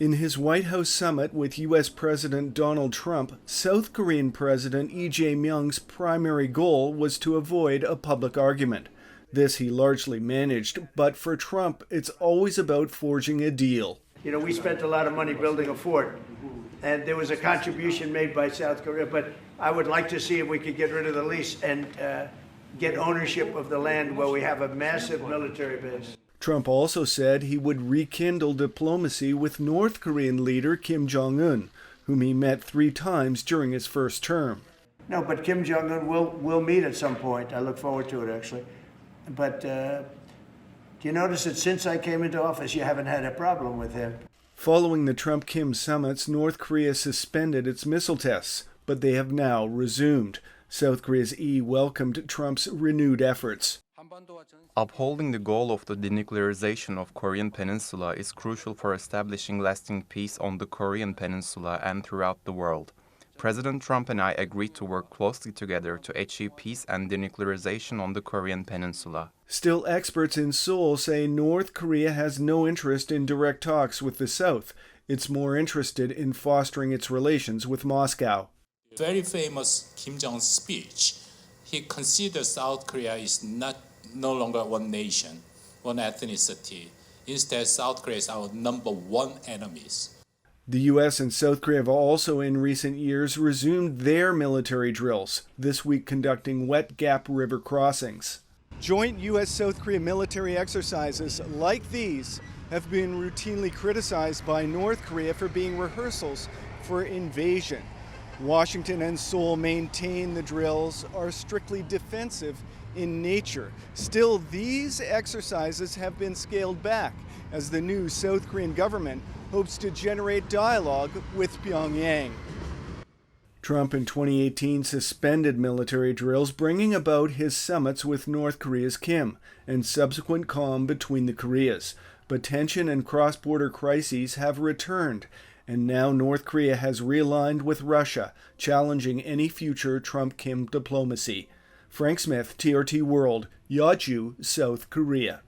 In his White House summit with U.S. President Donald Trump, South Korean President Jae-myung's primary goal was to avoid a public argument. This he largely managed, but for Trump, it's always about forging a deal. You know, we spent a lot of money building a fort, and there was a contribution made by South Korea, but I would like to see if we could get rid of the lease and get ownership of the land where we have a massive military base. Trump also said he would rekindle diplomacy with North Korean leader Kim Jong-un, whom he met 3 times during his first term. No, but Kim Jong-un will meet at some point. I look forward to it, actually. But do you notice that since I came into office, you haven't had a problem with him? Following the Trump-Kim summits, North Korea suspended its missile tests, but they have now resumed. South Korea's welcomed Trump's renewed efforts. Upholding the goal of the denuclearization of Korean Peninsula is crucial for establishing lasting peace on the Korean Peninsula and throughout the world. President Trump and I agreed to work closely together to achieve peace and denuclearization on the Korean Peninsula. Still, experts in Seoul say North Korea has no interest in direct talks with the South. It's more interested in fostering its relations with Moscow. Very famous Kim Jong-un's speech, he considers South Korea is no longer one nation, one ethnicity. Instead, South Korea is our #1 enemies. The U.S. and South Korea have also in recent years resumed their military drills, this week conducting wet gap river crossings. Joint U.S.-South Korea military exercises like these have been routinely criticized by North Korea for being rehearsals for invasion. Washington and Seoul maintain the drills are strictly defensive in nature. Still, these exercises have been scaled back as the new South Korean government hopes to generate dialogue with Pyongyang. Trump in 2018 suspended military drills, bringing about his summits with North Korea's Kim and subsequent calm between the Koreas. But tension and cross-border crises have returned, and now North Korea has realigned with Russia, challenging any future Trump-Kim diplomacy. Frank Smith, TRT World, Yeoju, South Korea.